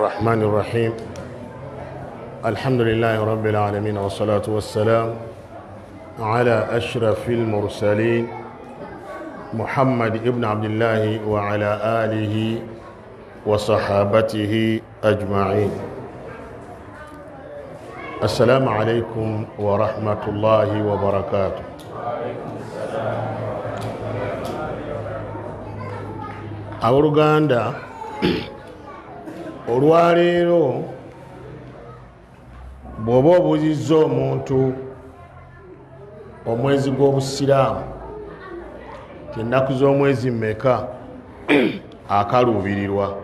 الرحمن الرحيم الحمد لله رب العالمين والصلاة والسلام على أشرف المرسلين محمد ابن عبد الله وعلى آله وصحابته أجمعين. السلام عليكم ورحمة الله وبركاته. Abuluganda olwaleero bw'oba obuuzizza omuntu omwezi gw'obusiraamu ennaku z'omwezi mmeka akaluubirirwa,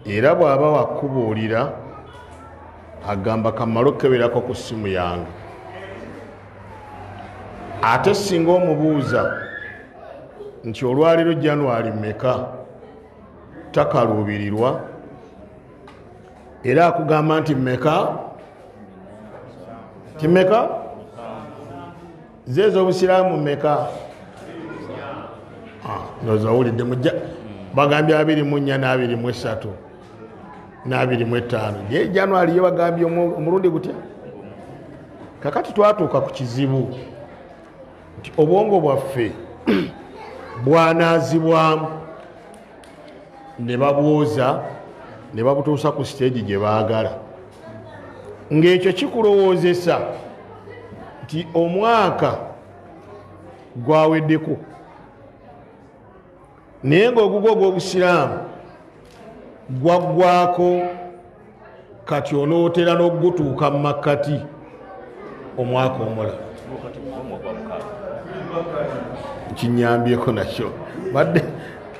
era bw'aba wakubuulira agamba kamala okukeberako ku ssimu yange. Ate singa omubuuza nti olwaleero January mmeka takaluubirirwa, era akugamba nti mmeka timeka zezo obusiraamu mmeka nozawulidde mujja bagambye 24 na 23 na 25 ye January ye bagambye omulundi gutya. Kakati twatuuka ku kizibu nti obwongo bwaffe bwanaazibwamu ne babwoza ne babutuusa ku stage gye baagala, ng'ekyo kikulowoozesa nti omwaka gwaweddeko, naye ng'ogugwo ogw'obusiraamu gwaggwako, kati onootera n'ogutuuka mu makkati omwaka omulala. Kinyambyeko nakyo badde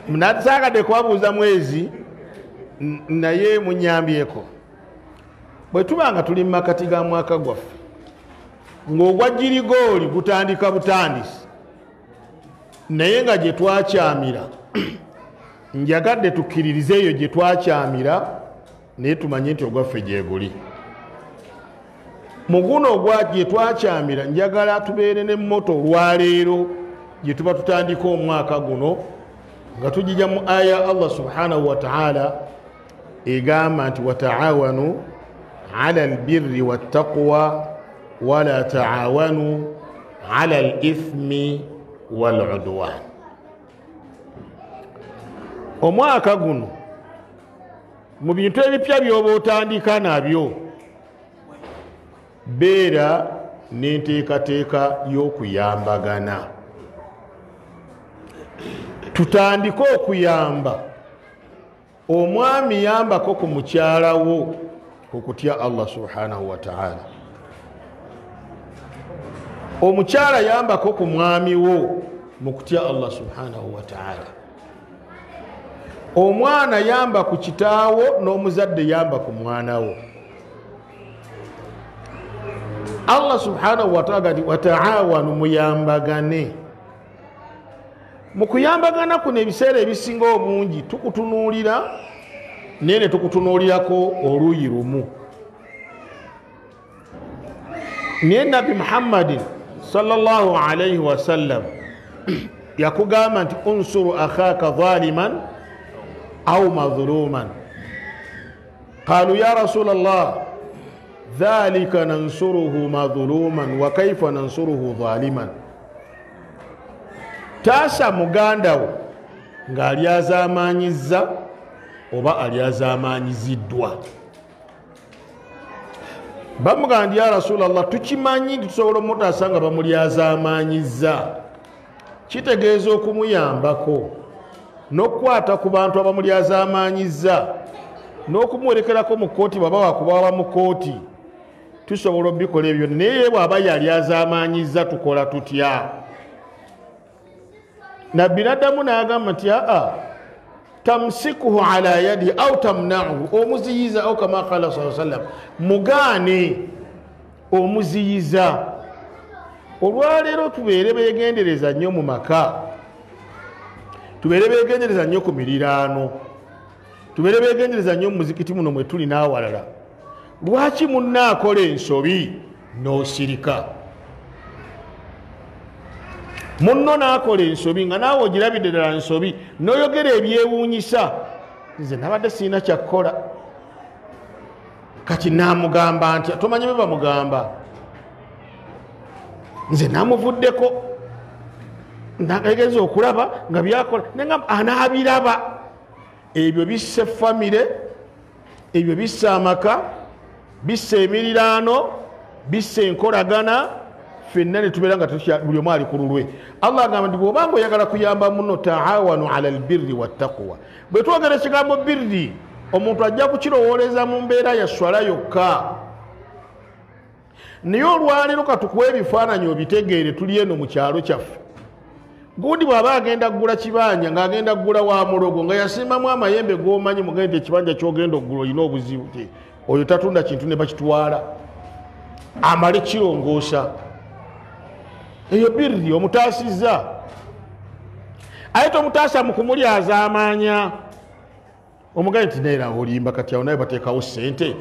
nasaagadde kubabuuza mwezi naye munyambyeko. Bwe tuba nga tuli mu makati ga mwaka gwaffe ng'ogwa jirigooli gutandika butandisi, naye nga gye twakyamira njagadde tukkiririze eyo gye twakyamira, naye tumanye nti ogwaffe gyeguli. Mu guno ogwa gye twakyamira njagala tubeere ne mmoto olwaleero gye tuba tutandika omwaka guno nga tujija mu aya Allah subhanahu wa ta'ala egamba nti wataawanu ala albirri wattaqwa wala taawanu ala alithmi waludwan. Omwaka guno mu bintu ebipya by'oba otandika nabyo beera n'enteekateeka y'okuyambagana. Tutandike okuyamba. Omwami yambako ku mukyala wo okutya Allah subhanahu wa ta'ala, omukyala yambako ku mwami wo mu kutya Allah subhanahu wa ta'ala, omwana yamba ku kitaawo n'omuzadde yamba ku mwana wo. Allah subhanahu wa ta'ala ati wataawanu, muyambagane. Mu kuyambagana kuno ebiseera ebisinga obungi tukutunuulira naye ne tukutunuulirako oluuyi lumu. Naye Nabi Muhammadin sallallahu alayhi wa sallam yakugamba nti unsuru akhaka dhaliman au madhuluman. Qalu ya Rasulallah dhalika nansuruhu madhuluman wa kaifa nansuruhu dhaliman. Taasa muganda wo ng'ali azaamaanyizza oba ali azaamaanyiziddwa. Bamugamba nti ya Rasulallah tukimanyi nti tusobola omutaasa nga bamuli azaamaanyizza, kitegeeza okumuyambako n'okukwata ku bantu abamuli azaamaanyizza n'okumuwerekerako mu kkooti bw'aba wakubawa mu kkooti, tusobola obikola ebyo. Naye bw'aba yali azaamaanyizza tukola tutya? Nabbi naddamu n'agamba nti tamsikuhu ala yadi au tamna'uhu, omuziyiza au kama qala sallallahu alayhi wasallam, mugaane omuziyiza. Olwaleero tubeere beegendereza nnyo mu maka, tubeere beegendereza nnyo ku miriraano, tubeere beegendereza nnyo mu muzikiti muno mwe tuli n'awalala. Lwaki munnaakola ensobi n'osirika? Munno n'akola ensobi nga naawe ogirabidde ddala nsobi n'oyogera ebyewuunyisa, nze nabadde sirina kyakkola. kati namugamba nti tomanyi bwe bamugamba nze namuvuddeko nagegeza okulaba nga byakola nengamba anaabiraba. Ebyo bisse famire, ebyo bisse amaka, bisse emiriraano, bisse enkolagana, ffenna ne tubeera nga buli omu ali ku lulwe. Allah agamba nti bw'obanga oyagala kuyamba muno taawanu ala albirri wattaqwa. Bwe twogera ekigambo birri omuntu ajja kukirowooleza mu mbeera ya swala yokka. Naye olwaleero katukuwa ebifaananyi obitegeere tuli eno mu kyalo kyaffe. Gundi bw'aba agenda kugula kibanja ng'agenda kugula wa mulogo nga yasimbamu amayembe g'omanyi mugende ekibanja ky'ogenda okugula olina obuzibu ti oyo tatunda kintu ne bakitwala amale kirongoosa. Eyo birri omutaasizza. Aye tomutaasa mu kumulyaza amaanya. Omugane nti neera olimba kati awo naye bateekawo ssente.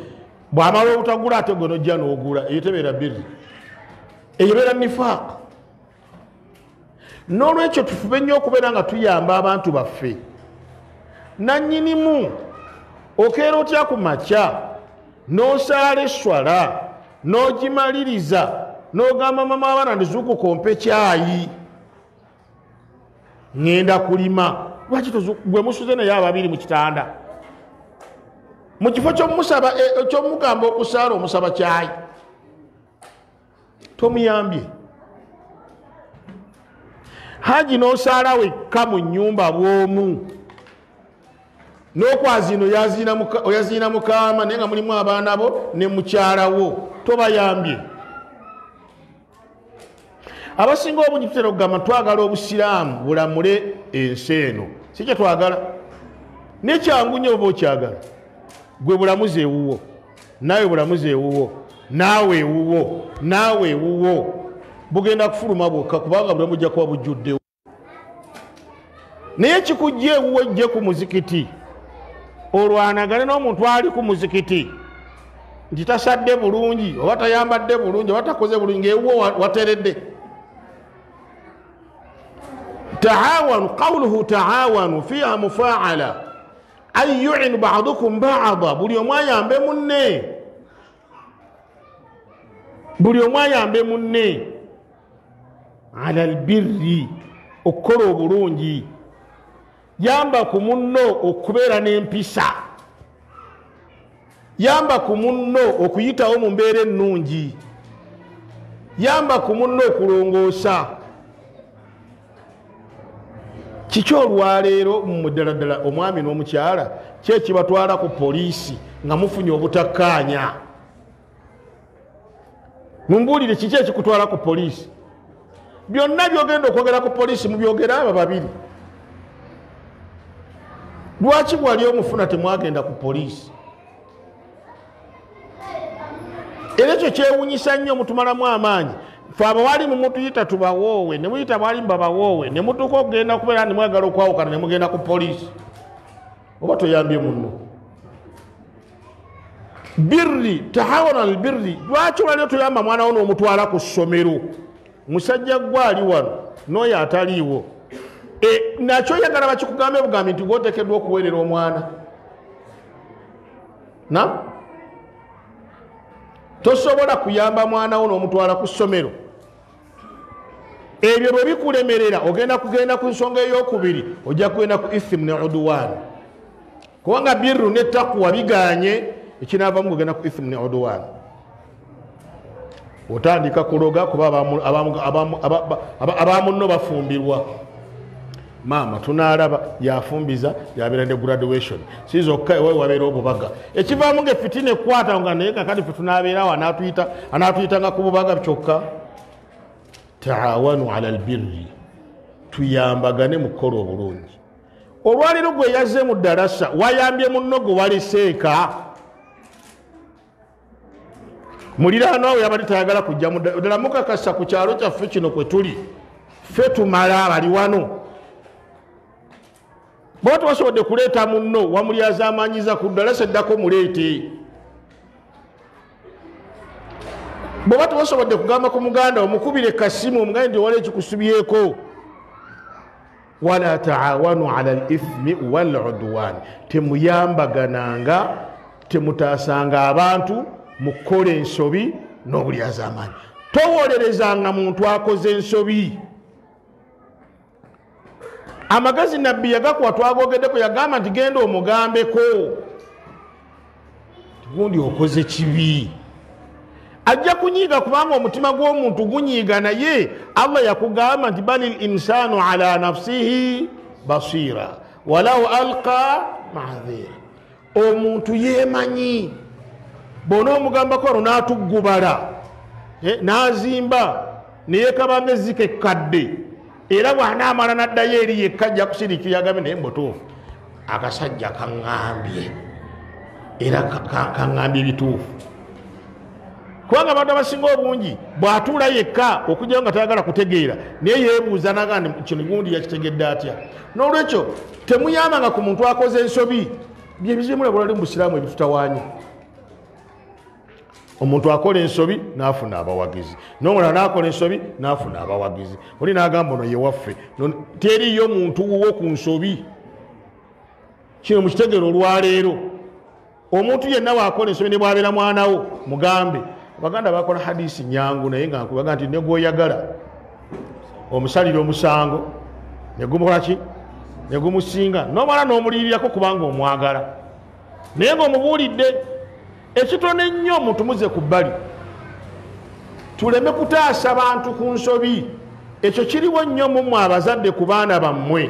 Bw'amala obutagula ate gwe nojja n'ogula. Eyo tebeera birri. Eyo beera nifaaq. N'olwekyo tufube nnyo okubeera nga tuyamba abantu baffe. Nannyinimu okeera otya ku makya n'osaala esswala n'ogimaliriza n'ogamba mama abaana ndizukukompe kyayi ŋŋenda kulima. Lwaki gwe musuze naye ababiri mu kitanda mu kifo ky'omugamba okusaala omusaba kyayi tomuyambye. Haji n'osaala wekka mu nnyumba bw'omu n'okwazino oyaziina mukama naye nga mulimu abaana bo ne mukyala wo tobayambye. Abasinga obungi tutera okugamba twagala obusiraamu bulamule ensi eno. Si kye twagala. Nekyangu nnyo oba okyagala. Gwe bulamuze ewuwo, naawe bulamuze ewuwo, naawe ewuwo, naawe ewuwo. Bugenda kufuluma bwokka kubanga bulamu bujja kuba bujjuddewo. Naye kikujja ewuwo ejje ku muzikiti olwanagane n'omuntu ali ku muzikiti nti tasadde bulungi oba tayambadde bulungi oba takoze bulungi ewuwo wateredde. Taawanu, qawluhu taawanu fiha mufaala ay yu'inu ba'dukum ba'da. Buli omu ayambe munne, buli omu ayambe munne. Ala albirri, okukola obulungi. Yamba ku munno okubeera n'empisa. Yamba ku munno okuyitawo mu mbeera ennungi. Yamba ku munno okulongoosa. Kiki olwaleero mu ddala omwami n'omukyala kye kibatwala ku poliisi nga mufunye obutakkaanya? Mumbuulire kiki ekikutwala ku poliisi? Byonna byogenda okwogera ku poliisi mubyogera abo babiri. Lwaki bwali omufuna temwagenda ku poliisi? Era ekyo kyewunyisa nnyo mutumalamu amaanyi. Ffe abawali mu mutuyita tubawoowe, ne muyita bwali mbabawoowe, ne mutuuka okugenda kubeera ne mwagala okwawukana ne mugenda ku poliisi. Oba toyambye munno. Birri, tahawuna albirri. Lwaki olwaliro tuyamba mwana wo n'omutwala ku ssomero? Musajja gwe ali wano n'oyo ataliiwo. Nakyo oyagala bakikugambe bugambi nti gwoteekeddwa okuweerera omwana. Tosobola kuyamba mwana wo n'omutwala ku ssomero. Ebyo bwe bikulemerera ogenda kugenda ku nsonga ey'okubiri, ojja kugenda ku ithimu ne udwan. Kubanga birru ne taqwa biganye, ekinaavamu ogenda ku ithimu ne udwan. Otandika kuloga kuba abamunno bafumbirwa. Maama tunaalaba yafumbiza yabeera ne graduation. Sizokka ewe wabeera obubaga. Ekivaamu ng'effitina ekwata nga naye kakati ffe tunaabeerawo anaatuyitanga ku bubaga kyokka. Taawanu ala albirri. Tuyambagane mu kukola obulungi. Olwaliro gwe yazze mu ddarasa wayambye munno gwe waleseeka. Muliraano awo yabadde tayagala kujja ddala mukakasa ku kyalo kyaffe kino kwe tuli. Ffe tumala bali wano. Bw'oba tewasobodde kuleeta munno wamulyaza amaanyiza ku ddarasa eddako muleete. Bw'oba tewasobodde kugamba ku muganda omukubire kasimu omugambe nti wala ekikusubyeko. Wala taawanu ala al-ithmi wal udwan. Temuyambagananga temutaasanga abantu mu kukola ensobi n'obulyazamaanyi. Towolerezanga muntu akoze ensobi. Amagezi nabbi yagakuwa twagogeddeko, yagamba nti genda omugambeko gundi okoze kibi. Ajja kunyiiga kubanga omutima gw'omuntu gunyiiga, naye Allah yakugamba nti balil insanu ala nafsihi basira walau alqa ma'dhira. Omuntu yemanyi, bona omugambako olwo n'atuggubala n'azimba neyekabanga ezzike ekkadde, era bw'anaamala n'addayo eri yekka ajja kusirikira agambe naye mbutuufu akasajja kaŋŋambye era kaŋŋambye ebituufu. Kubanga abantu abasinga obungi bw'atuula yekka okujjayo nga tayagala kutegeera, naye yeebuuza naga nti kino gundi yakitegedde atya. N'olwekyo temuyambanga ku muntu akoze ensobi. Bye bizimulabulali mu busiraamu ebitutawaanya. Omuntu akola ensobi n'afuna abawagizi, n'omulala n'akola ensobi n'afuna abawagizi. Oli n'agamba ono ye waffe, teriyo muntu wuwo ku nsobi. Kino mukitegeero olwaleero. Omuntu yenna bw'akola ensobi ne bw'abeera mwanawo mugambe. Abaganda bakola hadisi nyangu naye nga nkubaga nti ne gw'oyagala omusalira omusango ne gumukola ki, ne gumusinga, n'omala n'omuliirirako kubanga omwagala, naye ng'omubuulidde. Ekitono ennyo omuntu muze ku bbali, tuleme kutaasa bantu ku nsobi. Ekyo kiriwo nnyo mu mmwe abazadde ku baana bammwe.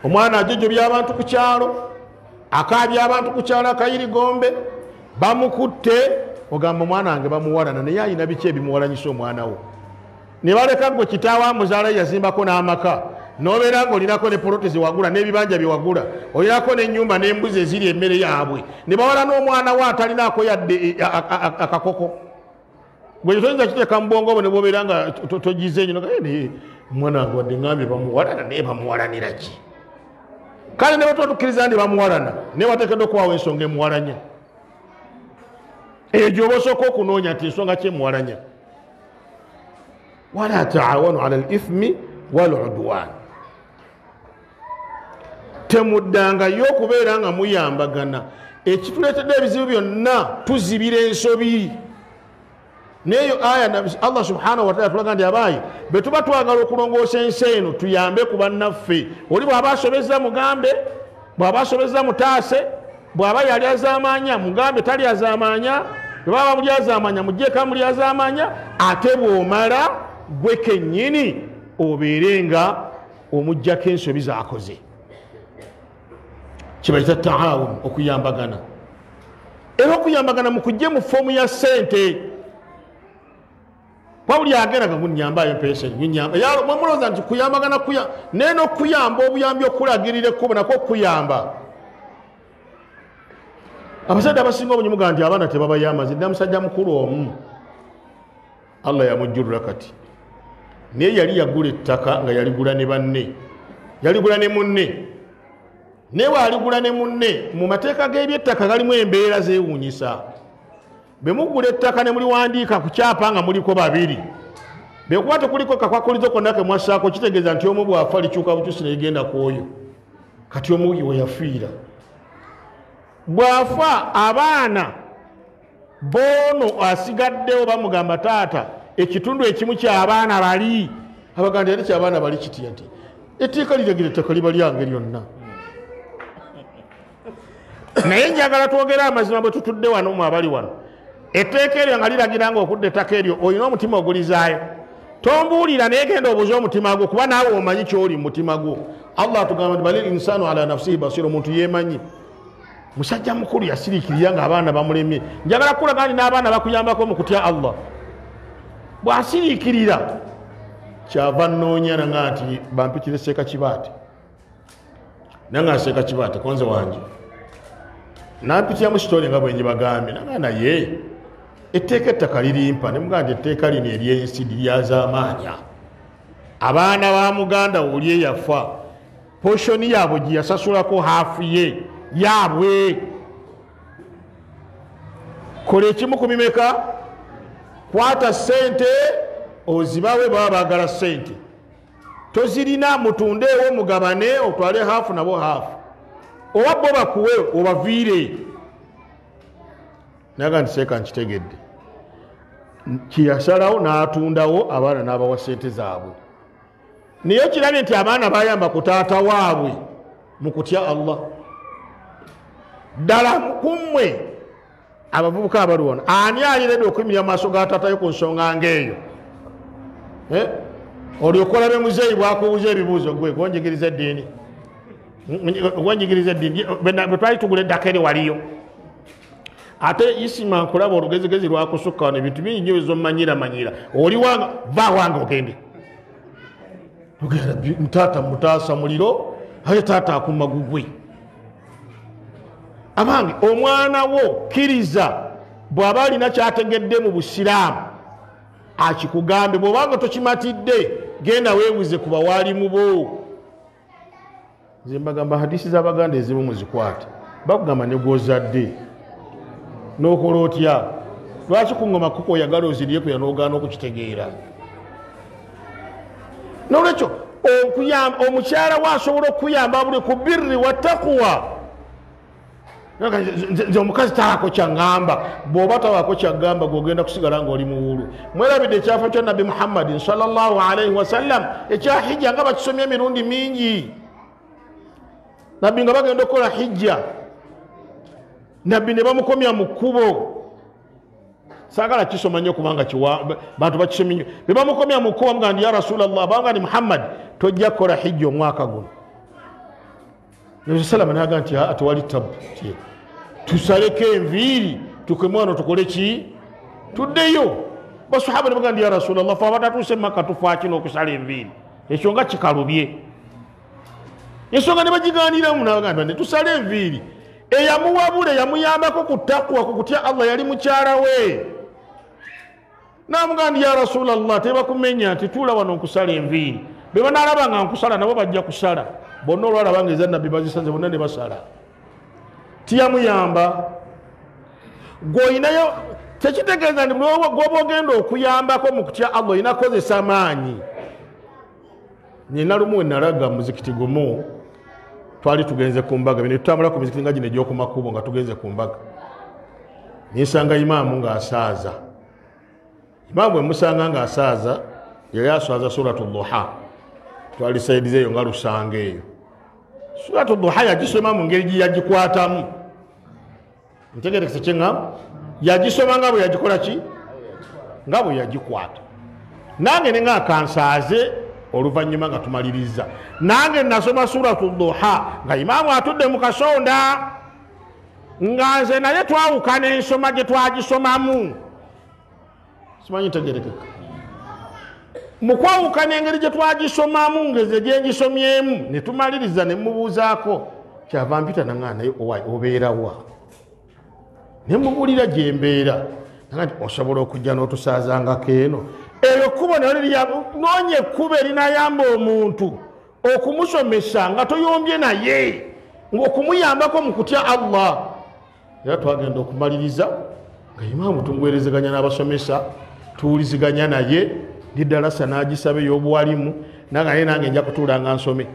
Omwana ajejjobya abantu ku kyalo, akaabya abantu ku kyalo akayirigombe, bamukutte, ogamba omwana wange bamuwalana, naye alina biki ebimuwalanyisa omwana wo. Ne baleka gwe kitaawe amuzaala yazimbako n'amaka, n'obeera ng'olinako ne poloti zewagula n'ebibanja byewagula, olinako n'ennyumba n'embuzi eziri emmere yaabwe, ne bawala n'omwana wo atalinaako yadde akakoko. Gwe toyinza kiteeka mu bwongo bwo ne bw'obeera nga togize nnyo, naye omwana wange wadde ngambye bamuwalana, naye bamuwalanira ki? Kale ne bwe tukkiriza nti bamuwalana, naye wateekeddwa okuwaawo ensonga emuwalanya. Egyo oba osooka okunoonya nti ensonga ki emuwalanya. Wala taawanu ala al-ithmi wal-udwan. Temuddangayo okubeera nga muyambagana. Ekituleetedde ebizibu byonna tuzibira ensobi. Neyo aya Allah subhanahu wa ta'ala tulaga nti abaayi be tuba twagala okulongoosa ensi eno tuyambe ku bannaffe. Oli bw'aba asobezza mugambe, bw'aba asobezza mutaase, bw'aba yali azaamanya mugambe tali azaamanya, bwe baba muli azaamanya mugjeeka muli azaamanya, ate bw'omala gwe kennyini obeere nga omuggyako ensobi z'akoze. Kibayita taawun, okuyambagana. Era okuyambagana mu kujje mu foomu ya ssente. Wabuli agenda gagunyambayo mpesa gunyamba. Ya mwamuloza nti kuyambagana neno kuyamba obuyambi okulagirire kubo nako kuyamba. Abasajja abasinga obunyi muga nti abaana tebabayamba. Nzidde musajja mukulu omu Allah yamujjulula kati. Naye yali yagula ettaka nga yaligula ne banne. Yaligula ne munne. Ne waligula ne munne mu mateeka g'ebyettaka galimu embeera zeewuunyisa. Be mugula ettaka ne muliwandiika ku kyapa nga muliko babiri. Be kuba tekuliko kakwakulizo konna ke mwassaako kitegeeza nti omu bw'afa likyuka bukyusi ne ligenda ku oyo. Kati omu we yafiira. Bw'afa abaana bono asigaddewo bamugamba taata ekitundu ekimu ky'abaana bali. Abaganda yali ky'abaana bali kitya nti etteeka liragira ettaka liba lyange lyonna. Naye njagala twogera amazima bwe tutudde wano mu abali wano. Etteeka eryo nga liragira nga okudda ettaka eryo olina omutima ogulizaayo. Tombuulira naye genda obuuze omutima gwo kuba naawe omanyi ky'oli mu mutima gwo. Allah atugamba nti balil insanu ala nafsihi basira, omuntu yeemanyi. Musajja mukulu yasiriikirira nga abaana bamulemye. Njagala kulaga nti n'abaana bakuyambako mu kutya Allah. Bw'asiriikirira kyava nnoonya nanga nti bampitire Seeka Kibaate. Nanga Seeka Kibaate konze wange. Nampitira mu sitole nga bwe njibagambye nanga naye etteeka ettaka lirimpa ne muganda etteeka lino ery'ensi lyazaamaanya. Abaana ba muganda oli eyafa poshoni yaabwe gye yasasulako haafu ye yaabwe. Kola ekimu ku bimeka, kwata ssente ozibawe baba baagala ssente. Tozirina mutundeewo mugabane otwale haafu nabo haafu. oba bo bakuwe obaviire naga nti seeka nkitegedde kiyasalawo n'atundawo abaana n'abawa sente zaabwe naye kirabye nti abaana bayamba ku taata waabwe mu kutya Allah ddala kummwe abavubuka abali wano ani aliredde okuyimira maaso ga taatayo ku nsonga ng'eyo olyokolabe muzeeyi bwakubuuza ebibuuzo gwe gonjigiriza eddiini gonjigiriza eddiini bwe twali tugula eddaka eri waliyo ate isima nkulaba olugezigezi lwakusukka wano ebintu bingi nnyo ezomanyira oli wanga va wange ogende taata mutaasa muliro aye taata akuma gugwe abange omwana wo kkiriza bw'aba alina kyategedde mu busiraamu akikugambe bw'obanga tokimatidde genda weebuze ku bawaalimu bo nze mbagamba hadisi z'abaganda ezimu muzikwate bakugamba ne gw'ozadde n'okola otya lwaki ku ngoma kuko oyagala oziryeku yanoogaana okukitegeera n'olwekyo omukyala we asobola okuyamba buli ku birri wa takuwa nze omukazi taako kyaŋŋamba bw'oba tawaako kyaŋŋamba gwogenda kusigala ng'oli muwulu mwerabidde ekyafa kya nabbi muhammadin sallallahu alaihi wasallam ekya hijja nga bakisomye emirundi mingi nabbi nga bagenda okukola hijja nabbi ne bamukomya mu kkubo saagala kisoma nnyo kubanga bantu bakisomye nnyo be bamukomya mu kkubo bamugaa ndi ya rasulallah banga ndi muhammad tojja kukola hijja omwaka guno nabi salama naga nti atewali tabu tusaleko enviiri tukeme wano tukole ki tuddeyo basahaba ne baga ndi ya rasulallah fe abatatuuse maka tufaaki n'okusala enviiri ekyo nga kikalubye ensonga ne bagigaaniramu nabaga nti tusale enviiri eyamuwabula yamuyambako ku takwa ku kutya Allah yali mukyala we namuga ndi ya rasulallah tebakumenya nti tuula wano nkusala enviiri be banaalaba nga nkusala nabo bajja kusala bonna olwalabanga eza nabbi bazisanze bonna ne basala tiyamuyamba gweoyinayo tekitegeeza nti gwoba ogenda okuyambako mu kutya Allah oyina kozesa maanyi nina lumu we nalaga muzikiti gumu twali tugenze ku mbaga bine tutambula ku mizikiti nga gino egy'okumakubo nga tugenze ku mbaga ninsanga imaamu ng'asaaza imaamu bwe musanga ng'asaaza yali aswaza suratu duha twali saidize eyo nga lusanga eyo suratu duha yagisoma mu ngeri giyagikwatamu ntegerekese kyeŋŋamu yagisoma nga bwe yagikola ki nga bwe yagikwata nange ne ng'akansaaze oluvannyuma nga tumaliriza nange nasoma suratu duha nga imaamu atudde mu kasonda nga nze naye twawukana ensoma gye twagisomamu simanyi ntegerekeka mu kwawukana engeri gye twagisomamu ngeze gye ngisomyemu ne tumaliriza ne mubuuzaako kyava mpita naŋŋaa naye obeerawa ne mubuulira gye mbeera naga nti osobola okujja n'otusaazangako eno eyo kkubo nayo noonya ekkubo erinayamba omuntu okumusomesa nga toyombye naye ng'okumuyambako mu kutya Allah era twagenda okumaliriza nga imaamu tumuweerezeganya n'abasomesa tuwuliziganya naye diddalasa n'agisaba ey'obuwalimu naga naye nange nja kutuula nga nsome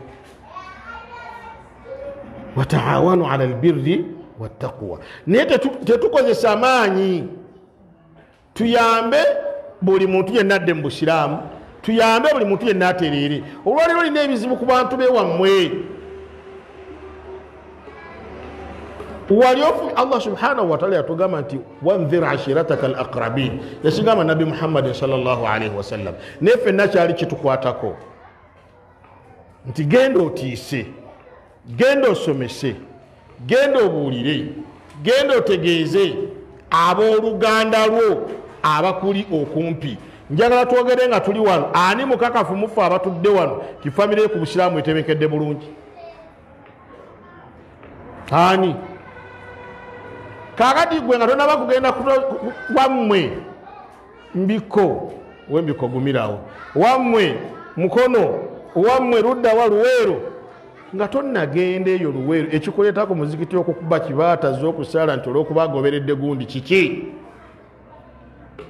wataawanu ala albirri wattaqwa naye tetukozesa maanyi tuyambe buli muntu yenna adde mu busiraamu tuyambe buli muntu yenna atereere olwaliro olina ebizibu ku bantu bewammwe waliofu Allah subhanahu wa ta'ala yatugamba nti wanzir ashirataka alaqrabin yasigamba nabi muhammadin sallallahu alaihi wasallam nefe nakyali kitukwatako nti genda otiise genda osomese genda obuulire genda otegeeze abooluganda lwo abakuli okumpi njagala twogere nga tuli wano ani mukakafu mufu abatudde wano kifamire ku busiraamu etebekedde bulungi ani kakati gwe nga tonaba kugenda wammwe mbiko wembiko gumirawo wammwe mukono wammwe ludda wa luweero nga tonnagenda eyo luweero ekikuleetako muzikiti okukuba kibaata z'okusala nti olw'okuba agoberedde gundi kiki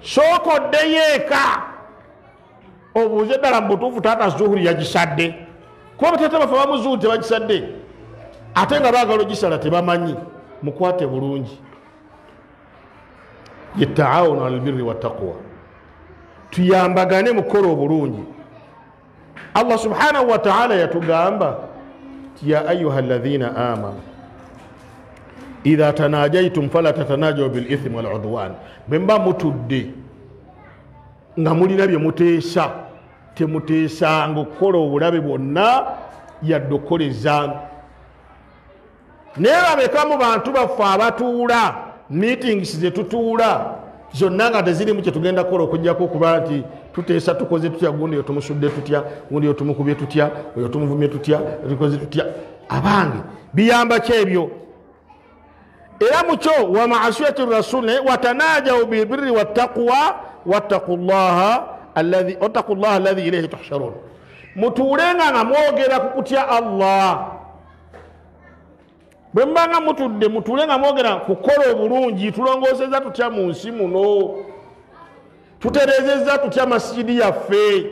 sookoddeyo eka obuuze ddala mu butuufu taata zuhuri yagisadde kuba bataata bafe bamuzuhuri tebagisadde ate nga baagala gisala tebamanyi mukwate bulungi yetaawunu ala albirri wattaqwa tuyambagane mukola obulungi Allah subhanahu wa ta'ala yatugamba ya ayuha alladhina amanu idha tanajaytum fala tatanajaw bil ithmi wal udwan bemba mutudde nga mulina bye muteesa temuteesanga okukola obulabe bwonna yadde okukolezanga naye babeka mu bantu baffe abatuula meetings ze tutuula zonna nga tezirimu kye tugenda kukola okujjako okuba nti tuteesa tukoze tutya gundi yo tumusudde tutya gundi yo tumukubye tutya oyo tumuvumye tutya tukoze tutya abange biyamba kyebyo era mukyo wa ma'asiyati rasul watanajaw bil birri wattaqwa wattaqullaha alladhi ilayhi tuhsharun mutuulenga nga mwogera ku kutya Allah bwe mbanga mutudde mutuulenga mwogera kukola obulungi tulongooseza tutya mu nsi muno tuterezeza tutya masjidi yaffe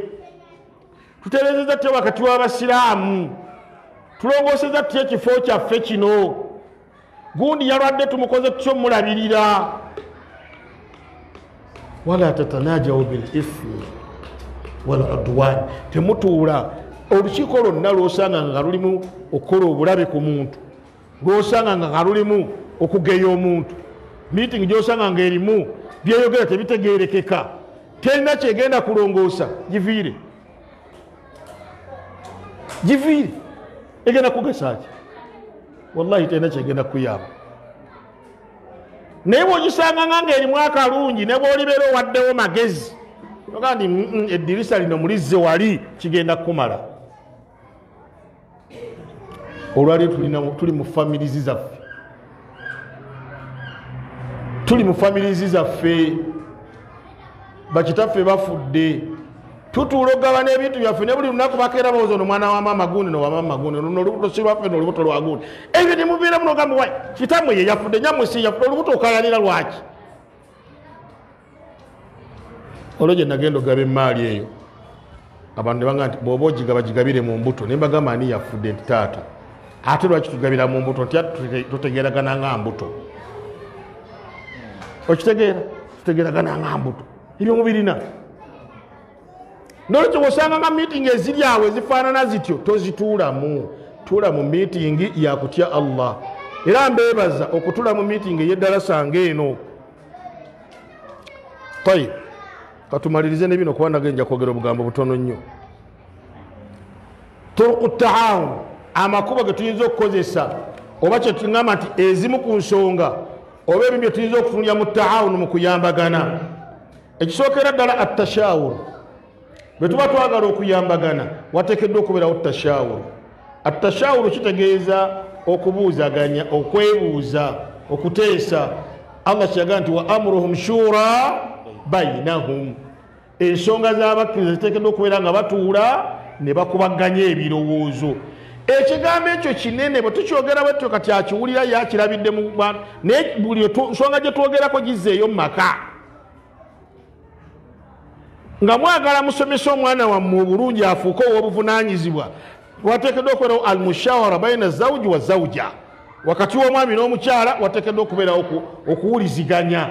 tuterezeza tutya wakati w'abasiraamu tulongooseza tutya ekifo kyaffe kino gundi yalwadde tumukoze tutyo mulabirira wala tatanajaw bil ithmi wal udwan temutuula olukiiko lwonna lwosanga nga lulimu okukola obulabe ku muntu lwosanga nga lulimu okugeya omuntu meeting gyosanga nga erimu byeyogera tebitegerekeka terina kyegenda kulongoosa giviire egenda kugesaaki wallahi terina kyegenda kuyamba naye bwogisanga nga erimu akalungi ne bwolibeera owaddewo magezi oga ndi eddirisa lino mulizze wali kigenda kukumala olwaleero tuli mu famirizi zaffe bakitaffe bafudde tutuula okugabana ebintu byaffe ne buli lunaku bakeera bawooza ono mwana wa maama gundi no wa maama gundi no olubuto si lwaffe no olubuto lwa gundi ebyo temubeera muno ogamba wayi kitammwe ye yafudde nyammwe si yafudde olubuto okayanira lwaki olwo gye nagenda ogaba emaali eyo abantu ne bagamba nti bw'oba ogigaba gigabire mu mbuto ne mbagamba ani yafudde nti taata ate lwaki tugabira mu mbuto nti tutegeeragana nga mbuto okitegeera tutegeeragana nga mbuto ebyo mubirina nolwekyo bw'osanga nga meeting eziri awo ezifaanana zityo tozituulamu tuula mu meeting yakutya Allah era mbeebaza okutuula mu meeting ey'eddalasa ng'eno tayib katumalirize ne bino kuba nagenja kwogera obugambo butono nnyo turuku taawun amakubo ge tuyinza okukozesa oba kye tugamba nti ezimu ku nsonga oba ebimu bye tuyinza okutunulya mu taawunu mu kuyambagana ekisookera ddala attashawuru bwe tuba twagala okuyambagana wateekeddwa okubeerawo tashawuru attashawuru kitegeeza okubuuzaganya okwebuuza okuteesa Allah kyagaa nti wa amuruhum shura bainahum ensonga z'abakkiriza ziteekeddwa okubeera nga batuula ne bakubaganya ebirowoozo ekigambo ekyo kinene bwe tukyogera bwetyo kati akiwulira yakirabidde mu bantu naye buli nsonga gye twogerako gizzeeyo mu maka nga mwagala musomesa omwana wammwe obulungi afuuke ow'obuvunaanyizibwa wateekeddwa okubeerawo almushawara baina zawuji wa zawuja wakati w'omwami n'omukyala wateekeddwa okubeerawo okuwuliziganya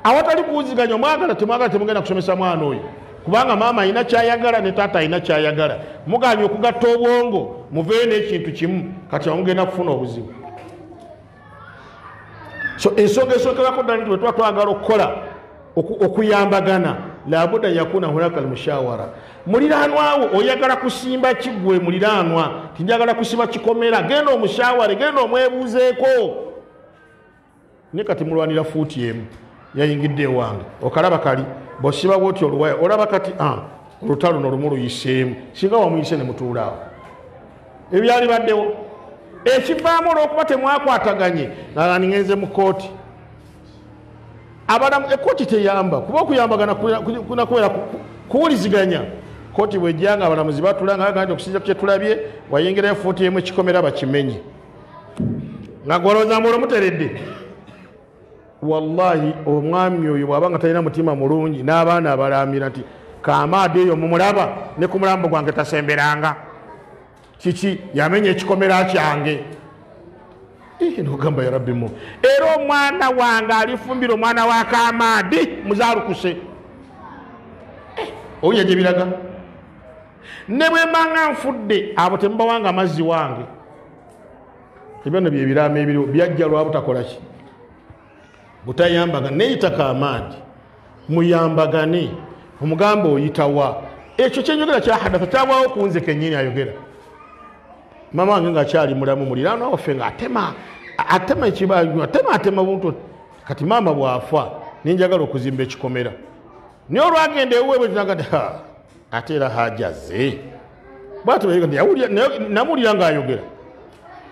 awatali kuwuliziganya omwagala temwagala temugenda kusomesa mwana oyo kubanga maama alina kyayagala ne taata alina kyayagala mugambye okugatta obwongo muveeyo n'ekintu kimu kati amugenda kufuna obuzibu so ensonga esookerako ddala nti bwe tuba twagala okukola okuyambagana labudda yakuna hunaka almushawara muliraanwawo oyagala kusimba kiggwe muliraanwa tinjagala kusiba kikomera genda omushaware genda omwebuuzeeko ne kati mulwanira fuuti emu yayingidde ewange okalaba kali bw'osiba bwoti oluwaya olaba kati olutalo no lumu luyiseemu singa wamuyise ne mutuulaawo ebyali baddewo ekivaamu olw'okuba temwakwataganye nala ningenze mu kooti abalamu ekooti teyamba kuba okuyambagana kunakubeera kuwuliziganya kooti bwejjanga abalamuzi batulanga agandi okusinza ku kyetulabye wayingirayo fuuti emu ekikomera bakimenye nga gwolowooza mbu olwomuteredde wallahi omwami oyo bw'abanga talina mutima mulungi n'abaana abalambira nti kamaadi eyo mumulaba ne ku mulambo gwange tasemberanga kiki yamenye ekikomera kyange nogamba ya rabbi mu era omwana wange alifumbira omwana wa Kamadi muzaalukuse oyo gye biraga ne bwe mbanga nfudde abo tembawanga amazzi wange ebyo bye birama ebiriwo byajja lwa butakola ki butayambaga neyita Kamadi muyambagane omugamba oyitawa ekyo kyenjogera kyahadatha kyabwawo kunze kennyini ayogera mama wange ngaakyali mulamu muliraano waffe atema ekibanyu atema buntu kati maama bwafa ninjagala okuzimba ekikomera niyo olwagenda ewuwe bwetinagade ate era hajaze namulira ngaayogera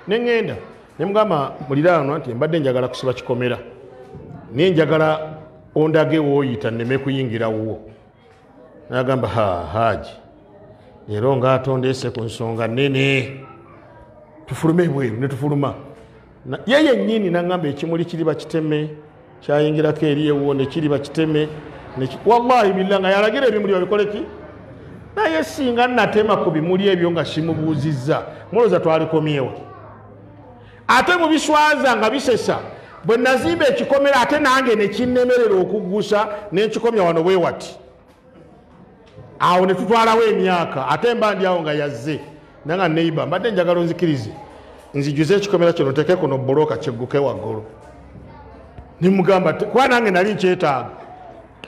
neŋŋenda nemugamba muliraano nti mbadde njagala kusiba kikomera naye njagala ondage wooyita nneme kuyingirawo nagamba haji leero ngaatondeese ku nsonga nene tufulume ebweru netufuluma yeye nnyini naŋŋamba ekimuli kiri bakiteme kyayingirako eri ewuwo nekiri bakiteme wallahi billah nga yalagira ebimuli babikoleki naye singa natema ku bimuli ebyo nga simubuuzizza mulowooza twalikomyewa ate mubiswaza nga bisesa bwe nazimba ekikomera ate nange nekinnemerera okuggusa nenkikomya wano bwe wati awo netutwalawo emyaka ate mba ndi awo nga yazze nanga neiba mbadde njagala onzikirize nzijuze ekikomera kino teke kuno bboloka kyegguke waggulu nimugamba kuba nange nali nkyetaaga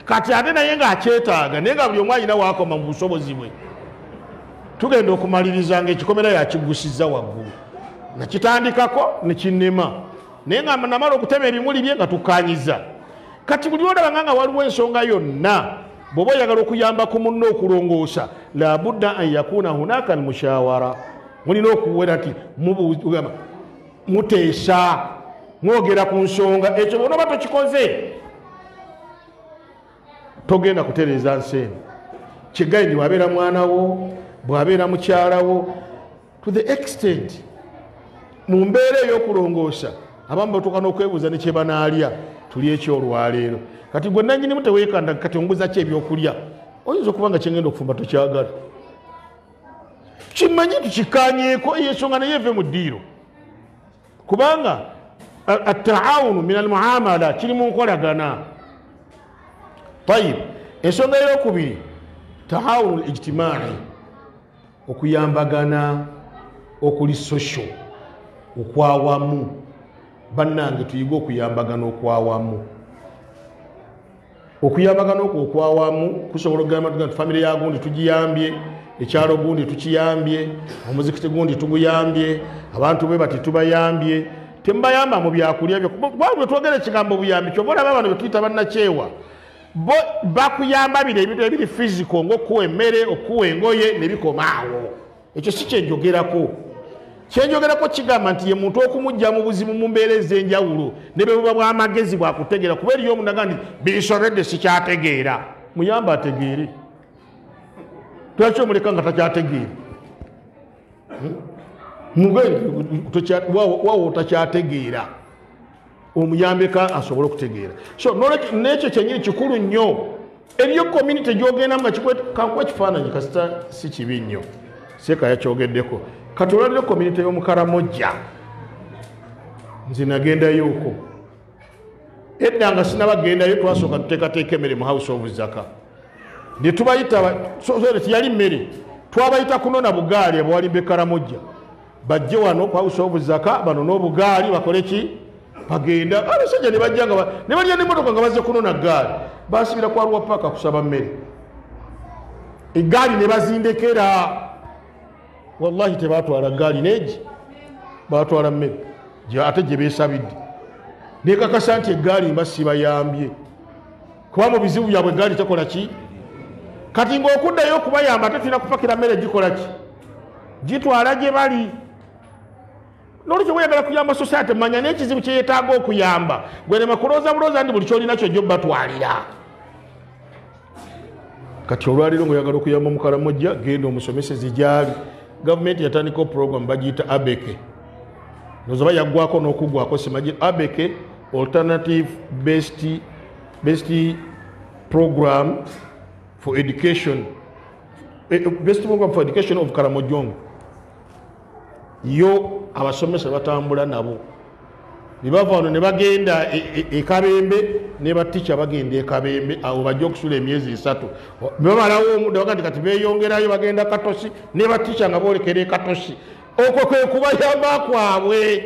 kati ate naye ngaakyetaaga naye nga buli omu alina waakoma mu busobozi bwe tugenda okumaliriza nga ekikomera yakiggusiza waggulu nakitandikako nekinnema naye nga namala okutema ebimuli bye nga tukanyiza kati buli olabanga nga waliwo ensonga yonna bw'oba oyagala okuyamba ku munno okulongoosa labudda an yakuna hunaka almushawara mulina okuwera nti muteesa mwogera ku nsonga ekyo bw'onooba tokikoze togenda kutereeza nsi eno kigayi ndi bwabeera mwanawo bwabeera mukyalawo to the extent mu mbeera ey'okulongoosa abamu batuuka n'okwebuuza ne kye banaalya tuli ekyolwaleero kati gwe nannyinimu teweekanda kati ombuza ki ebyokulya oyinza okuba nga kyengenda okufumba tokyagala kimanyi tukikanyeeko eyensonga naye eve mu ddiiro kubanga ataawunu min almuamala kiri mu nkolagana tayib ensonga eyokubiri taawunu lijtimaai okuyambagana okuli social okwawamu bannange tuyiga okuyambagana okwawamu okuyambagana okwawamu kusobola okugamba nti famire ya gundi tugiyambye ekyalo gundi tukiyambye omuzikiti gundi tuguyambye abantu be bati tubayambye temubayamba mu byakulya byo bwe twogera ekigambo buyambi kyoba olaba bano betuyita bannakyewa bo bakuyamba bino ebintu ebiri physical ng'okuwa emmere okuwa engoye nebikomaawo ekyo si kyenjogerako kyenjogerako kigamba nti ye muntu okumujja mu buzibu mu mbeera ez'enjawulo ne bwe buba bw'amagezi bwakutegeera kuba eriyo omundaga nti binsobedde sikyategeera muyamba ategeere lwaki omuleka nga takyategeera wawo otakyategeera omuyambeka asobole okutegeera so nekyo kyenyini kikulu nnyo eriyo community gyogendamu nga kankuwa ekifaananyi kasita si kibi nnyo seeka yakyogeddeko kati olwaliro community y'omukaramojja nze nagendayo okwo edda nga sinabagendayo twasooka tuteekateeka emmere mu house of zaka ne tubayita tiyali mmere twabayita kunona bugaali abawalimba ekaramojja bajje wano ku house of zaka bano n'obugaali bakole ki bagenda abasajja ne bajja nga ne balya n'emmotoka nga bazze kunona gaali basibira kwaluwa paka kusaba mmere egaali ne bazindekera wallahi tebatwala gaali neegi batwala mmere ate gye beesabidde nekakasa nti egaali mba sibayambye kuba mu bizibu byabwe egaali tekola ki kati ng'okuddayo okubayamba ate tulina kupakira mmere gikola ki gitwala gye bali nolwekyo bweyagala kuyamba society manya n'ekizibu kyeyetaaga okuyamba gwenema kulooza bulooza ndi buli kyolina kyo jjo batwalira kati olwaliro ng'oyagala okuyamba omukaramojja genda omusomesezi gyali gavumenti yatandikawo program bagiyita abeke nozoba yaggwako n'okugwako simaji abeke alternative based program for education best program for education of Karamojongo yo abasomesa batambula nabo nibava wano ne bagenda e Kabembe ne batica bagenda e Kabembe awo bajja okusula emyezi 3 bamalawo omudde wakati kati beeyongerayo bagenda Katosi ne batica nga boolekera e Katosi okwo kwe kubayamba kwabwe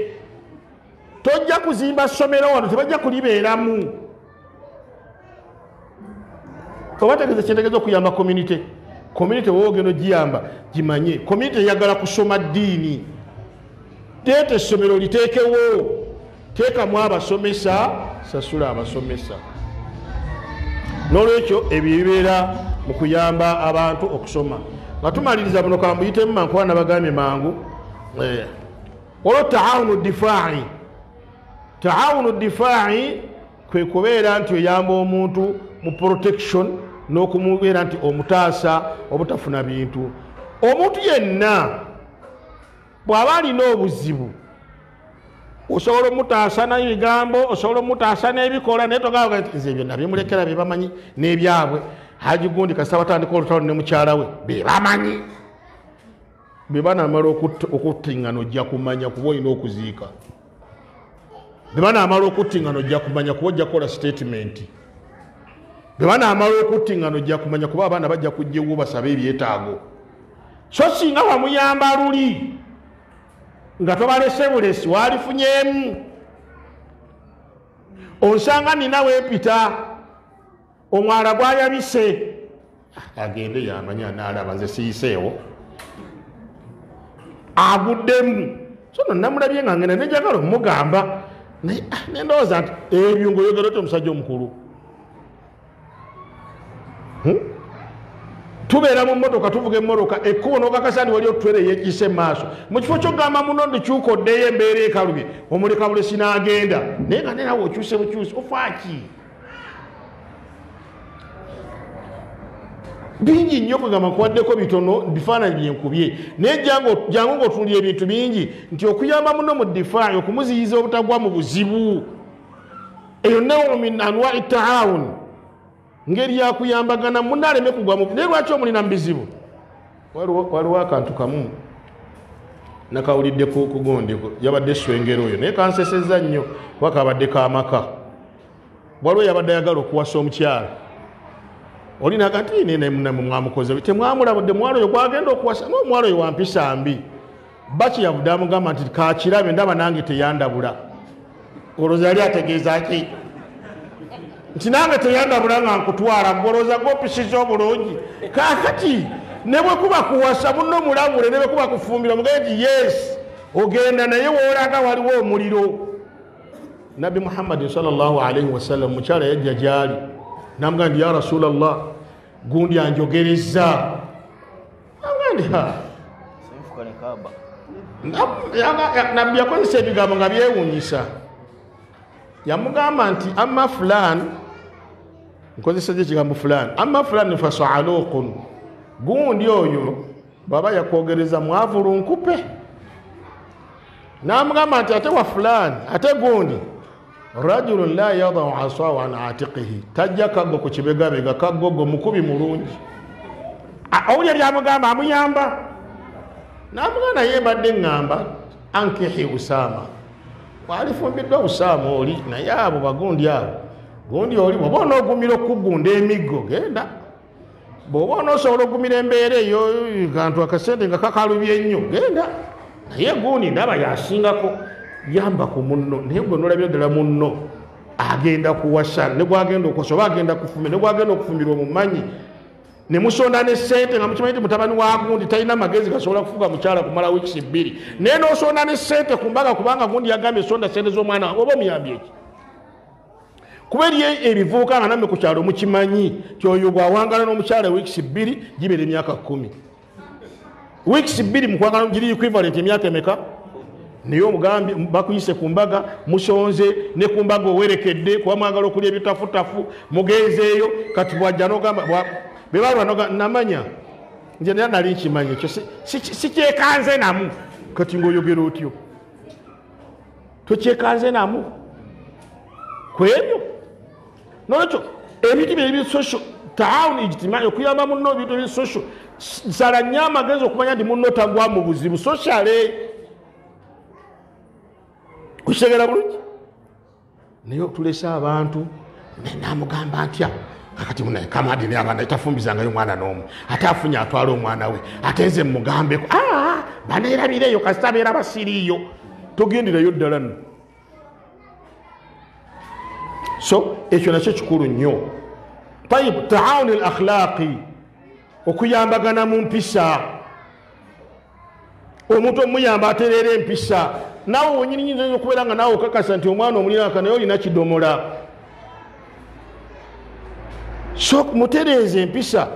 tojja kuzimba ssomero wano tebajja kulibeeramu obategeeza kyentegeeza okuyamba community woogeno giyamba gimanye community eyagala kusoma ddiini teeta essomero liteekewo teekamu abasomesa sasula abasomesa n'olwekyo ebyo bibeera mu kuyamba abantu okusoma nga tumaliriza buno kambuyitemu mankuba nabagambye mangu olwo taawunu difaaci kwe kubeera nti oyamba omuntu mu protection n'okumubeera nti omutaasa obutafuna bintu omuntu yenna bw'aba alina obuzibu osobola omutaasa n'ebigambo osobola omutaasa n'ebikola naye togamba nti nze byonna bimulekera bye bamanyi n'ebyabwe Haji Gundi kasita batandika olutalo ne mukyala we be bamanyi be banamala okuttingana ojja kumanya kuba olina okuziika be banamala okuttingana ojja kumanya kuba ojja kukola statement be banamala okuttingana ojja kumanya kuba abaana bajja kujjewo basabe ebyetaago so singa wamuyamba luli nga tobalese bulesi walifunyemu onsanga nina weepita omwala gwayabise agende yamanya nalaba nze siyiseewo aguddemu so namulabye nga ngenda nejagala omugamba nendowooza nti ebyo ngaoyogera oti omusajja omukulu tubeera mu mmotoka tuvuga emmotoka ekkubo n'okakasa nti wali otutwere yekise maaso mu kifo kyogamba muno ndikyukoddeyo embeera ekalubye omuleka bulesi n'agenda naye nga nenawe okyuse bukyusi ofaaki bingi nnyo kugamba nkuwaddeko bitono bifaananyi byenkubye naye jangu ng'otunulya ebintu bingi nti okuyamba muno mu difaayi okumuziyiza obutagwa mu buzibu eyo nawo min anwai taawun ngeri yakuyambagana munaleme kugwa mu naye lwaki omulina mu bizibu waliwo akantu kamu nakawulidde ku kugondeko yabadde swengero oyo naye kansesezza nnyo kuba kabadde kamaka waliwo yabadde ayagala okuwasa omukyala olina kati mwamukoze temwamulabudde mwalo oyo gwagenda okuwasa omwalo oyo wampisa mbi baki yavudde amugamba nti kakirabe ndaba nange teyandabula olowooza yali ategeeza ki nti nange teyandabula nga nkutwala golowooza gwopisiza obulungi kakati ne bwe kuba kuwasa muno mulabule ne bwe kuba kufumbira mugende nti yes ogenda naye woolaga waliwo omuliro Nabi Muhammadin sallallahu alaihi wasallam mukyala yajja gyali namugamba nti ya Rasulallah gundi anjogereza nabbi yakozesa ebigambo nga byewuunyisa yamugamba nti amma fulan nkozesa ekigambo fulan amma fulan fasaalukun gundi oyo baba yakwogereza mwavulu nkupe namugamba nti ate wa fulan ate gundi rajulun la yadau asahu an atiqihi tajja kaggo ku kibegabega kaggogo mukubi mulungi owulya byamugamba amuyamba namuganda yembadde ŋŋamba ankihi Usama walifumbiddwa Usama oli naye abo bagundi abo gundi oli bwoba onoogumira okugunda emiggo genda bwoba onoosobola okugumira embeera eyo kantu akasente nga kakalubye nnyo genda naye gundi ndaba yasingako yamba ku munno naye gwe nolabye ddala munno agenda kuwasa ne gwagenda okuwasa oba agenda kufumira ne gwagenda okufumbirwa omumanyi ne musonda ne ssente nga mukimanyi nti mutabani wa gundi talina magezi gasobola kufuga mukyala kumala wiiki 2 naye n'osonda ne ssente ku mbaga kubanga gundi yagambye sonda ssente z'omwana oba omuyambye eki kuba eri ebivuuka nga namme ku kyalo mukimanyi kyoyo gwawangala n'omukyala wiiki 2 gibeera emyaka 10 wiiki 2 mukwangala giri equivalent emyaka emeka naye omugambi bakuyise ku mbaga musonze ne ku mbaga owerekedde kuba mwagala okulya ebitafutafu mugenzeeyo kati bwajja n'ogamba bebalwa namanya nze naye nali nkimanyi ekyo sikyekanze namu kati ng'oyogera otyo tokyekanze namu kwebyo nolwekyo ebintu bye social taawuni ijtimai okuyamba munno ebintu ebya social sala nnyo amagezi okumanya nti munno tagwa mu buzibu sociale Okitegera bulungi? Naye tulese abantu namugamba ntya kakati munaye Kamadi ne abaana tafumbizangayo mwana n'omu ate afunye atwala omwana we ate nze mugambeko baneerabireeyo kasita beera basiriiyo togenderayo ddala nno. So ekyo nakyo kikulu nnyo. Tayib, taawuni al akhlaaqi, okuyambagana mu mpisa. Omuntu omuyamba atereera empisa. Naawe wenyini nyinza okubeera nga naawe okakasa nti omwana omuliraaka naye olina kidomola. So mutereeze empisa.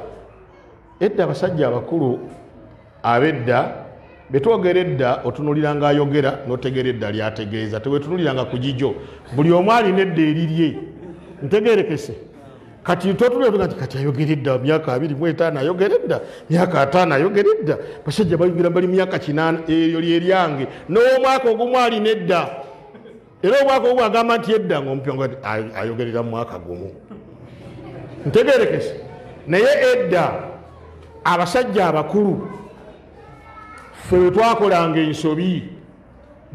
Edda abasajja abakulu abedda betwogera edda otunuliranga ayogera n'otegeera edda lyategeeza tewetunuliranga ku gijo. Buli omu alina edda erirye. Ntegeerekese. Kati totulira kati ayogera edda myaka 25 ayogera edda myaka 5 ayogera edda basajja bayogera bali myaka 8 eyo lyeryange n'omwaka ogumu alina edda era omwaka ogumu agamba nti edda ng'ompyongo ayogerera mu mwaka gumu. Ntegeerekese. Naye edda abasajja abakulu ffe bwe twakolanga ensobi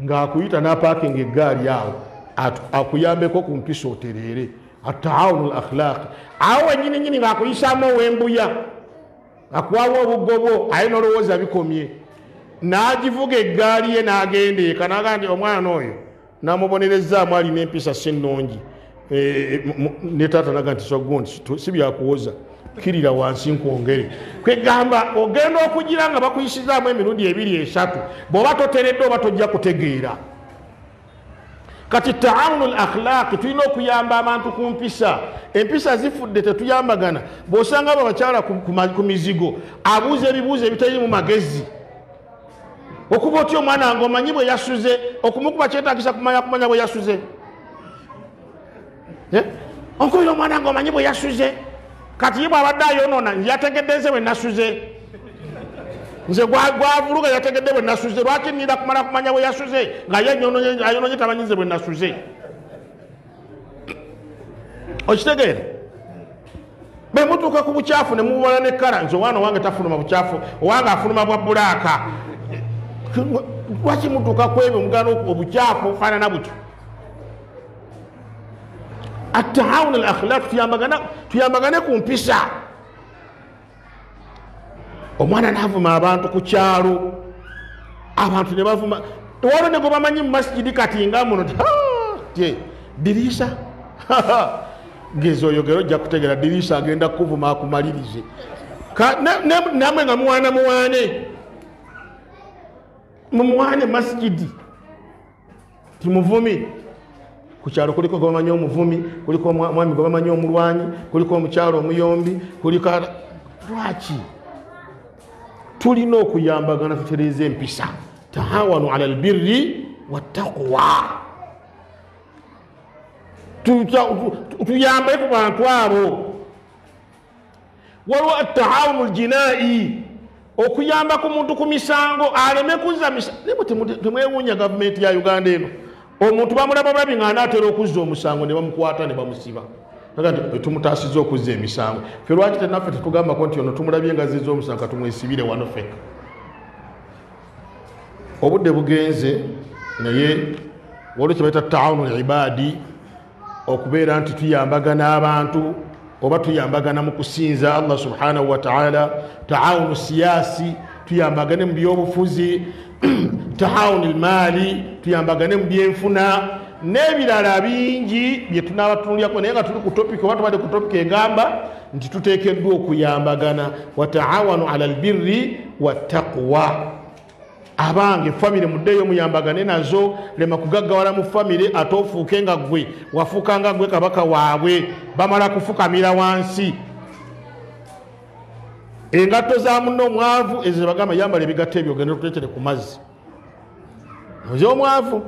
ng'akuyita n'apaakinga eggaali awo akuyambeko ku mpisa otereere. Ataawunu al akhlaaq. Awo wenyini nyini ng'akuyisaamu ow'embuya akuwawo obugobo aye n'olowooza bikomye n'agivuga eggaali ye n'agenda eka n'agamba nti omwana oyo n'amubonerezaamu alina empisa si nnungi. Ne taata naga nti sogundi si byakuwoza kirira wansi nkwongere. Kwegamba ogenda okugira nga bakuyisizaamu emirundi 2-3 bw'oba toteredde oba tojja kutegeera. Kati taawunu al akhlaaq tulina okuyamba abantu ku mpisa. Empisa zifudde tetuyambagana. Bw'osanga abo abakyala ku mizigo abuuza ebibuuzo ebitali mu magezi. Okuba otya omwana wange omanyi bwe yasuze okumukuba kyetaagisa kumanya bwe yasuze. Onkubira omwana wange omanyi bwe yasuze kati ye bw'abadde ayonoona yategedde nze bwe nasuze. Nze gwavuluga yategedde bwe nasuze lwaki nira kumala kumanya bwe yasuze nga ayononye tamanyi nze bwe nasuze. Okitegeera? Bwe mutuuka ku bukyafu ne mubona ne kala nze omwana wange tafuluma bukyafu owange afuluma bwa bulaaka. Lwaki mutuuka ku ebyo mugana obukyafu ofaanana butyo? At-taawun al-akhlaq tuyambagane ku mpisa. Omwana n'avuma abantu ku kyalo abantu ne bavuma waliwo ne gwe bamanyi mu masjidi kati nga muno dirisa geza oyogera ojja kutegeera dirisa agenda kuvuma akumalirize namwe nga mumuwane masjidi timuvumi. Ku kyalo kuliko gwe bamanyi omuvumi, kuliko omwami gwe bamanyi omulwanyi, kuliko omukyalo omuyombi, kuliko lwaki tulina okuyambagana tutereeze empisa. Tahawanu ala albirri wattaqwa. Tuyambe ku bantu abo. Waliwo at-tahawunu al-jinaa'i, okuyamba ku muntu ku misango aleme kuzza misango. Temwewuunya gavumenti ya Uganda eno omuntu bamulaba babi nga anaatera okuzza omusango ne bamukwata ne bamusiba. Nagati tumutaasiza okuzza emisango. Ffe lwaki tenaffe tetugambako nti ono tumulabye nga azizza omusango katumwesibire wano ffeka. Obudde bugenze naye waliwo kye bayita taawunu al-ibaadi, okubeera nti tuyambagana abantu oba tuyambagana mu kusinza Allah subhanahu wa ta'ala. Taawunu siyaasi, tuyambagane mu byobufuzi. Taawunu al-maali, tuyambagane mu byenfuna n'ebirala bingi bye tunabatunulyako. Naye nga tuli ku topic oba tubadde ku topic egamba nti tuteekeddwa okuyambagana. Wa taawanu ala albirri wattaqwa. Abange famire muddeyo muyambagane nazo, lema kugaggawala mu famire ate ofuuke nga gwe wafuukanga gwe kabaka waabwe bamala kufukamira wansi. Engatto za munno omwavu ezo bagamba yambala ebigatto ebyo ogenda okuteetere ku mazzi. Ez'omwavu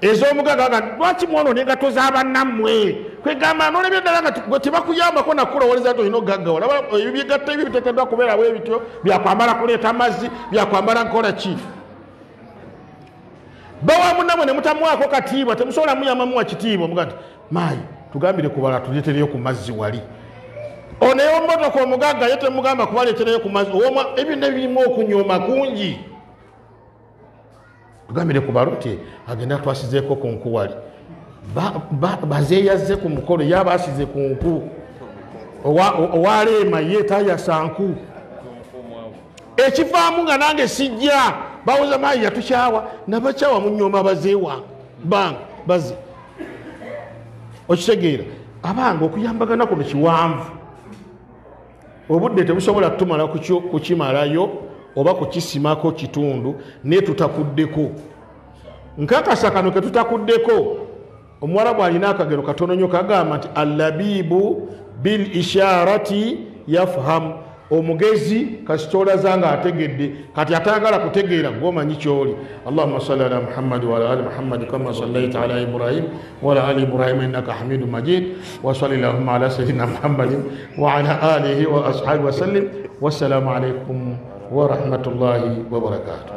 ez'omugaga lwaki mwonoona engatto z'abannammwe? Kwegamba n'olebye ddala nga gwe tebakuyambako nakulowoleza nti olina okugaggawala. Ebyo bigatto ebyo biteekeddwa kubeera bwe bityo, byakwambala kuleeta mazzi, byakwambala nkola ki. Bawa munnammwe ne mutamuwaako katiibwa, temusobola muyamba muwa kitiibwa muga nti maayi tugambire kubala tuleetereyo ku mazzi wali. Ono ey'omumotoka omugagga ye temugamba kubaleetereyo ku mazzi. Ebyo ne birimu okunyooma kungi. tugambire ku barote agenda twasizeeko ku nku wali bazeeyazze ku mukolo yaba asize ku nku owaleema ye tayasa nku ekivaamu nga nange sijja bawoza maayi yatukyawa nabakyawa munyoma bazeewa banga baze okitegeera abanga okuyambagana kuno kiwanvu obudde tebusobola kutumala kukimalayo oba kukisimako kitundu naye tutakuddeko nkakasa kano ke tutakuddeko omuwarabu alina akagero katono nnyo kagamba nti allabibu bil isharati yafhamu omugezi kasitolaza nga ategedde kati atagala kutegeera gomanyi kyoli. Allahumma salli ala Muhammad wa ala ali Muhammad kama sallaita ala Ibrahim wa ala ali Ibrahim innaka Hamidum Majid wa sallallahu ala sayyidina Muhammadin wa ala alihi wa ashabihi wa sallim. Wassalamu alaykum wa rahmatullahi wa barakatuh.